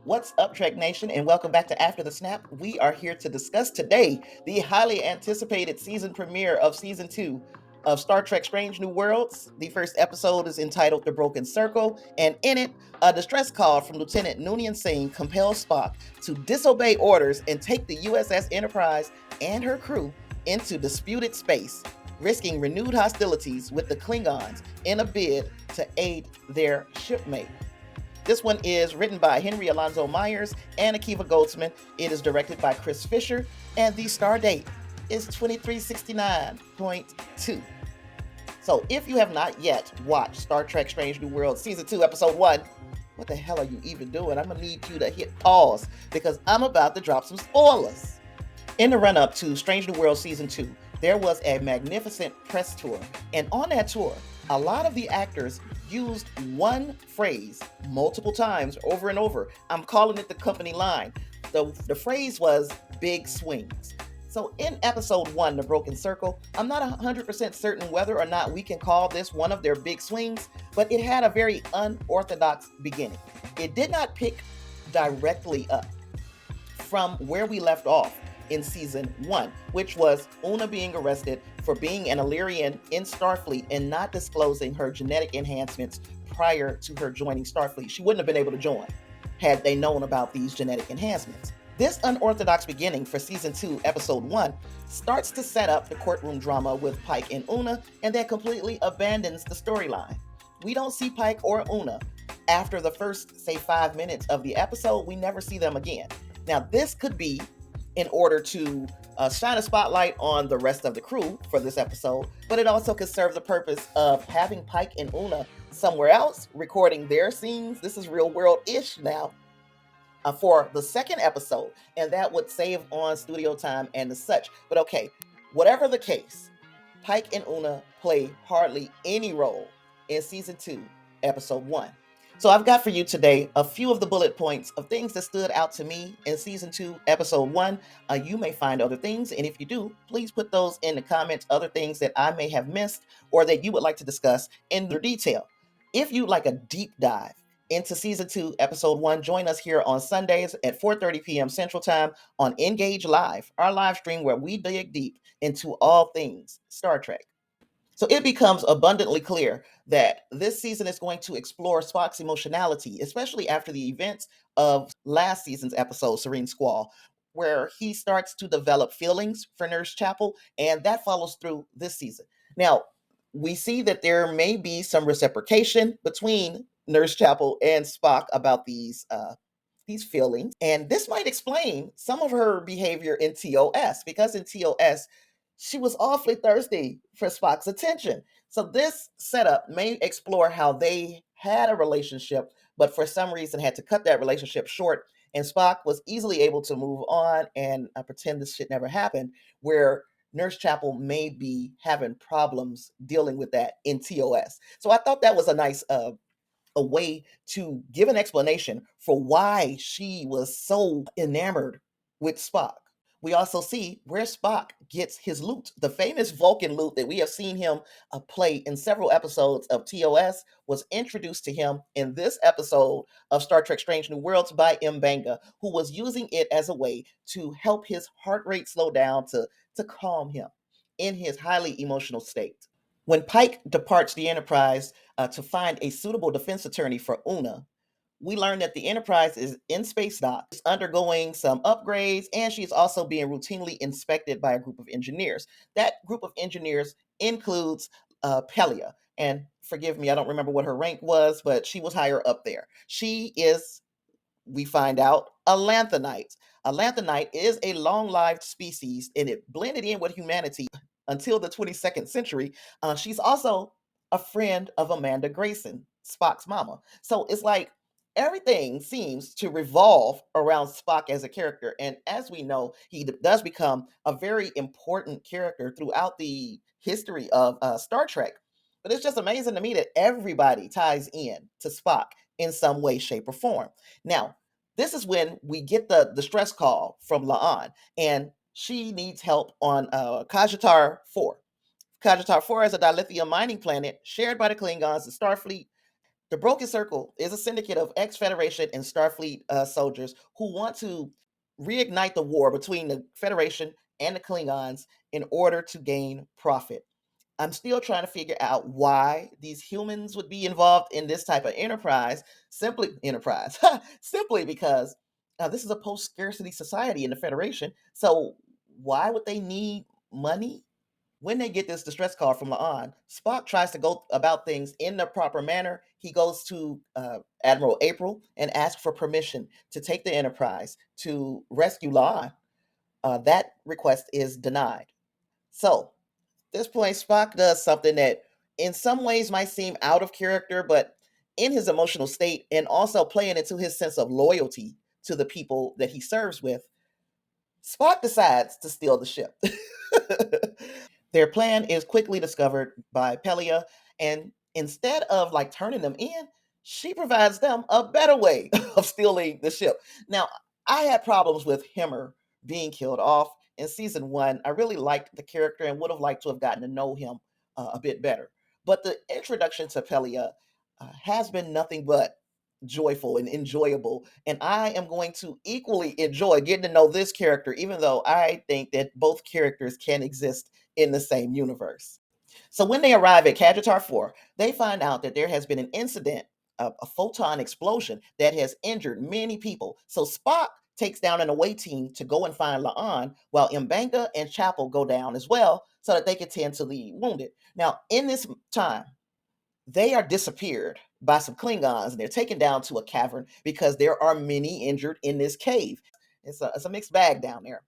What's up, Trek Nation, and welcome back to After the Snap. We are here to discuss today the highly anticipated season premiere of season 2 of Star Trek Strange New Worlds. The first episode is entitled The Broken Circle, and in it, a distress call from Lieutenant Noonien-Singh compels Spock to disobey orders and take the U.S.S. Enterprise and her crew into disputed space, risking renewed hostilities with the Klingons in a bid to aid their shipmate. This one is written by Henry Alonso Myers and Akiva Goldsman. It is directed by Chris Fisher, and the star date is 2369.2. So if you have not yet watched Star Trek Strange New Worlds Season 2, Episode 1, what the hell are you even doing? I'm going to need you to hit pause because I'm about to drop some spoilers. In the run-up to Strange New Worlds Season 2, there was a magnificent press tour, and on that tour, a lot of the actors used one phrase multiple times over and over. I'm calling it the company line. The phrase was big swings. So in episode 1, The Broken Circle, I'm not 100% certain whether or not we can call this one of their big swings, but it had a very unorthodox beginning. It did not pick directly up from where we left off in season 1, which was Una being arrested for being an Illyrian in Starfleet and not disclosing her genetic enhancements prior to her joining Starfleet. She wouldn't have been able to join had they known about these genetic enhancements. This unorthodox beginning for season 2, episode 1, starts to set up the courtroom drama with Pike and Una, and then completely abandons the storyline. We don't see Pike or Una after the first, say, 5 minutes of the episode. We never see them again. Now, this could be in order to shine a spotlight on the rest of the crew for this episode, but it also could serve the purpose of having Pike and Una somewhere else recording their scenes. This is real world-ish now for the second episode, and that would save on studio time and the such. But okay, whatever the case, Pike and Una play hardly any role in season 2, episode 1. So I've got for you today a few of the bullet points of things that stood out to me in season 2, episode 1. You may find other things, and if you do, please put those in the comments, other things that I may have missed or that you would like to discuss in detail. If you'd like a deep dive into season 2, episode 1, join us here on Sundays at 4:30 p.m. Central Time on Engage Live, our live stream where we dig deep into all things Star Trek. So it becomes abundantly clear that this season is going to explore Spock's emotionality, especially after the events of last season's episode, Serene Squall, where he starts to develop feelings for Nurse Chapel, and that follows through this season. Now, we see that there may be some reciprocation between Nurse Chapel and Spock about these feelings, and this might explain some of her behavior in TOS, because in TOS, she was awfully thirsty for Spock's attention. So this setup may explore how they had a relationship, but for some reason had to cut that relationship short. And Spock was easily able to move on and pretend this shit never happened, where Nurse Chapel may be having problems dealing with that in TOS. So I thought that was a nice a way to give an explanation for why she was so enamored with Spock. We also see where Spock gets his loot. The famous Vulcan loot that we have seen him play in several episodes of TOS was introduced to him in this episode of Star Trek Strange New Worlds by M'Benga, who was using it as a way to help his heart rate slow down, to calm him in his highly emotional state. When Pike departs the Enterprise to find a suitable defense attorney for Una, we learn that the Enterprise is in space dock, undergoing some upgrades, and she's also being routinely inspected by a group of engineers. That group of engineers includes Pelia, and forgive me, I don't remember what her rank was, but she was higher up there. She is, we find out, a lanthanite. A lanthanite is a long-lived species, and it blended in with humanity until the 22nd century. She's also a friend of Amanda Grayson, Spock's mama. So it's like everything seems to revolve around Spock as a character. And as we know, he does become a very important character throughout the history of Star Trek. But it's just amazing to me that everybody ties in to Spock in some way, shape, or form. Now, this is when we get the distress call from La'an, and she needs help on Kajatar 4. Kajatar 4 is a dilithium mining planet shared by the Klingons and Starfleet. The Broken Circle is a syndicate of ex-Federation and Starfleet soldiers who want to reignite the war between the Federation and the Klingons in order to gain profit. I'm still trying to figure out why these humans would be involved in this type of enterprise, simply because this is a post-scarcity society in the Federation. So why would they need money? When they get this distress call from La'an, Spock tries to go about things in the proper manner. He goes to Admiral April and asks for permission to take the Enterprise to rescue La'an. That request is denied. So, at this point, Spock does something that in some ways might seem out of character, but in his emotional state and also playing into his sense of loyalty to the people that he serves with, Spock decides to steal the ship. Their plan is quickly discovered by Pelia, and instead of like turning them in, she provides them a better way of stealing the ship. Now, I had problems with Himmer being killed off in season one. I really liked the character and would have liked to have gotten to know him a bit better. But the introduction to Pelia has been nothing but joyful and enjoyable. And I am going to equally enjoy getting to know this character, even though I think that both characters can exist in the same universe. So when they arrive at Cagitar 4, they find out that there has been an incident, a photon explosion that has injured many people. So Spock takes down an away team to go and find La'an, while M'Benga and Chapel go down as well so that they can tend to the wounded. Now, in this time, they are disappeared by some Klingons and they're taken down to a cavern because there are many injured in this cave. It's a mixed bag down there.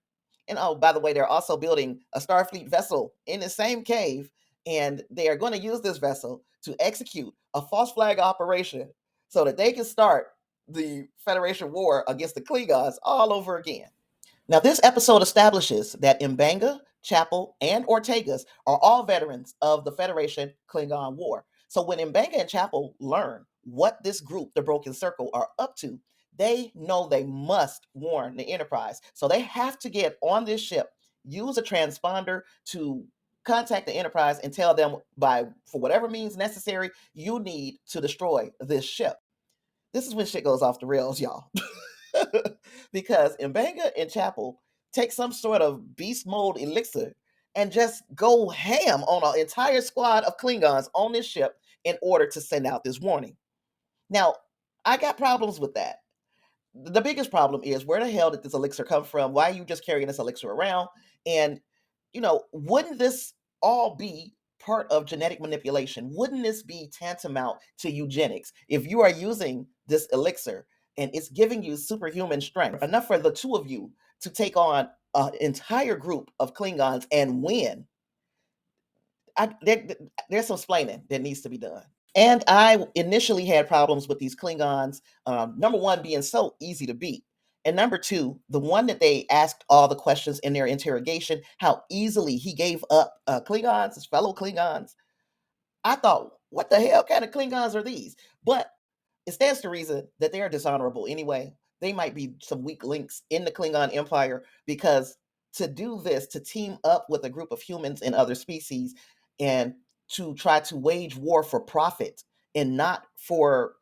And oh, by the way, they're also building a Starfleet vessel in the same cave, and they are going to use this vessel to execute a false flag operation so that they can start the Federation war against the Klingons all over again. Now, this episode establishes that M'Benga, Chapel, and Ortegas are all veterans of the Federation Klingon War. So when M'Benga and Chapel learn what this group, the Broken Circle, are up to, they know they must warn the Enterprise. So they have to get on this ship, use a transponder to contact the Enterprise and tell them for whatever means necessary, you need to destroy this ship. This is when shit goes off the rails, y'all. Because M'Benga and Chapel take some sort of beast mode elixir and just go ham on an entire squad of Klingons on this ship in order to send out this warning. Now, I got problems with that. The biggest problem is, where the hell did this elixir come from? Why are you just carrying this elixir around? And, wouldn't this all be part of genetic manipulation? Wouldn't this be tantamount to eugenics if you are using this elixir and it's giving you superhuman strength, enough for the two of you to take on an entire group of Klingons and win? There's some splaining that needs to be done. And I initially had problems with these Klingons. Number one, being so easy to beat. And number two, the one that they asked all the questions in their interrogation, how easily he gave up Klingons, his fellow Klingons. I thought, what the hell kind of Klingons are these? But it stands to reason that they are dishonorable anyway. They might be some weak links in the Klingon Empire, because to do this, to team up with a group of humans and other species and to try to wage war for profit and not for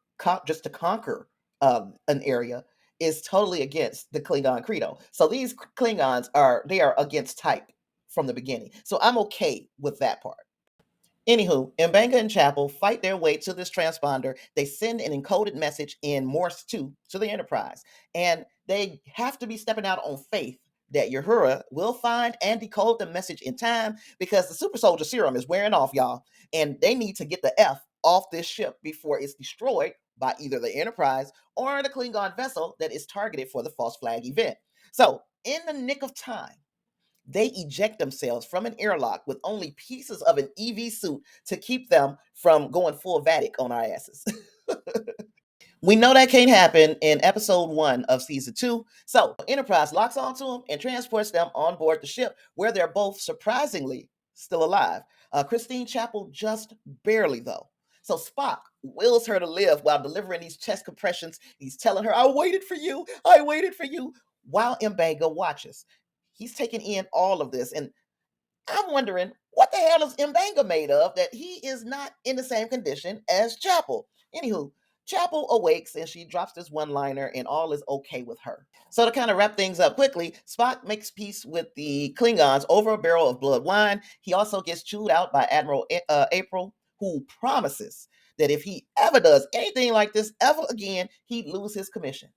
just to conquer an area, is totally against the Klingon credo. So these Klingons are against type from the beginning. So I'm okay with that part. Anywho, M'Benga and Chapel fight their way to this transponder. They send an encoded message in Morse 2 to the Enterprise. And they have to be stepping out on faith that Uhura will find and decode the message in time, because the super soldier serum is wearing off, y'all. And they need to get the F off this ship before it's destroyed by either the Enterprise or the Klingon vessel that is targeted for the false flag event. So, in the nick of time, they eject themselves from an airlock with only pieces of an EV suit to keep them from going full Vatic on our asses. We know that can't happen in episode 1 of season 2. So Enterprise locks onto them and transports them on board the ship, where they're both surprisingly still alive. Christine Chapel just barely, though. So Spock wills her to live while delivering these chest compressions. He's telling her, I waited for you. I waited for you. While M'Benga watches. He's taking in all of this. And I'm wondering, what the hell is M'Benga made of that he is not in the same condition as Chapel? Anywho, Chapel awakes and she drops this one-liner and all is okay with her. So to kind of wrap things up quickly, Spock makes peace with the Klingons over a barrel of blood wine. He also gets chewed out by Admiral April, who promises that if he ever does anything like this ever again, he'd lose his commission.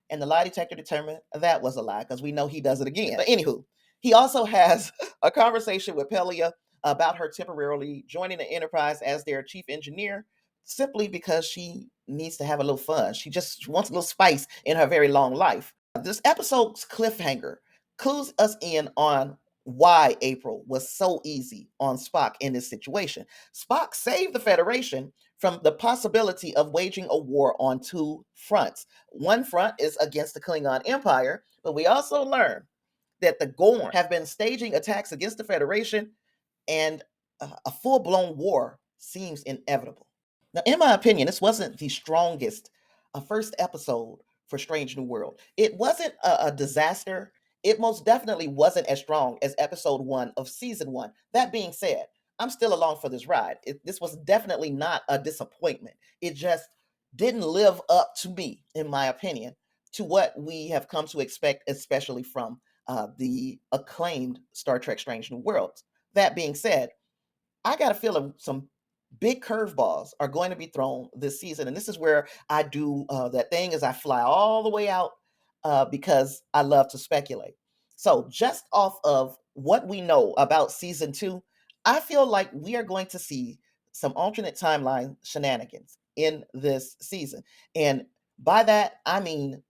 And the lie detector determined that was a lie because we know he does it again. But anywho, he also has a conversation with Pelia about her temporarily joining the Enterprise as their chief engineer simply because she needs to have a little fun. She just wants a little spice in her very long life. This episode's cliffhanger clues us in on why April was so easy on Spock in this situation. Spock saved the Federation from the possibility of waging a war on two fronts. One front is against the Klingon Empire, but we also learn that the Gorn have been staging attacks against the Federation, and a full blown war seems inevitable. Now, in my opinion, this wasn't the strongest first episode for Strange New World. It wasn't a disaster. It most definitely wasn't as strong as episode 1 of season 1. That being said, I'm still along for this ride. This was definitely not a disappointment. It just didn't live up to me, in my opinion, to what we have come to expect, especially from the acclaimed Star Trek Strange New Worlds. That being said, I got a feeling some big curveballs are going to be thrown this season. And this is where I do that thing is I fly all the way out because I love to speculate. So just off of what we know about season 2, I feel like we are going to see some alternate timeline shenanigans in this season. And by that, I mean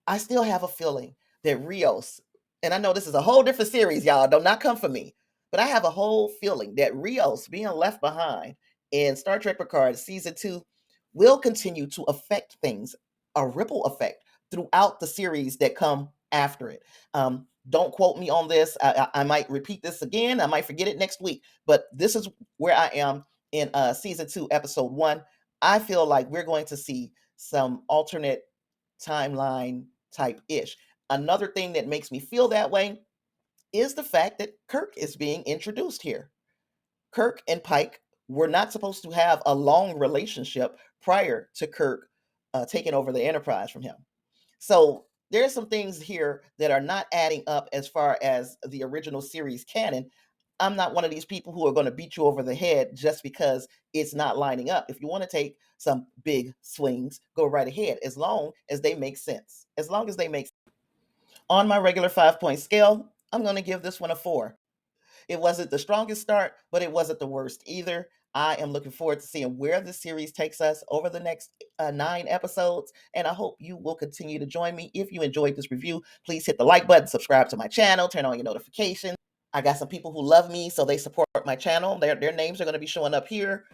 I still have a feeling that Rios, and I know this is a whole different series, y'all, do not come for me, but I have a whole feeling that Rios being left behind in Star Trek Picard season 2 will continue to affect things, a ripple effect throughout the series that come after it. Don't quote me on this. I might repeat this again. I might forget it next week, but this is where I am in season 2, episode 1. I feel like we're going to see some alternate timeline type ish. Another thing that makes me feel that way is the fact that Kirk is being introduced here. Kirk and Pike were not supposed to have a long relationship prior to Kirk taking over the Enterprise from him. So there's some things here that are not adding up as far as the original series canon. I'm not one of these people who are going to beat you over the head just because it's not lining up. If you want to take some big swings, go right ahead, as long as they make sense. As long as they make sense. On my regular 5-point scale, I'm going to give this one a 4. It wasn't the strongest start, but it wasn't the worst either. I am looking forward to seeing where the series takes us over the next 9 episodes, and I hope you will continue to join me. If you enjoyed this review, please hit the like button, subscribe to my channel, turn on your notifications. I got some people who love me, so they support my channel. Their names are going to be showing up here.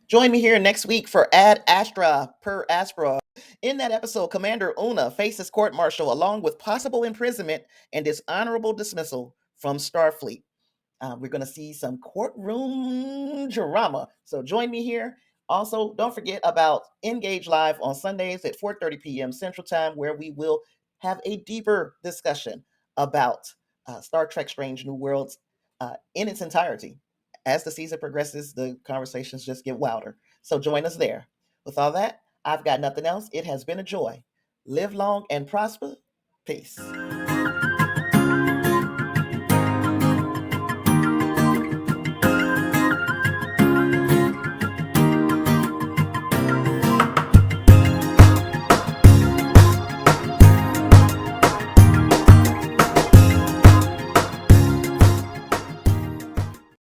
Join me here next week for Ad Astra per Aspera. In that episode, Commander Una faces court-martial along with possible imprisonment and dishonorable dismissal from Starfleet. We're going to see some courtroom drama. So join me here. Also, don't forget about Engage Live on Sundays at 4:30 p.m. Central Time, where we will have a deeper discussion about Star Trek Strange New Worlds in its entirety. As the season progresses, the conversations just get wilder. So join us there. With all that, I've got nothing else. It has been a joy. Live long and prosper. Peace.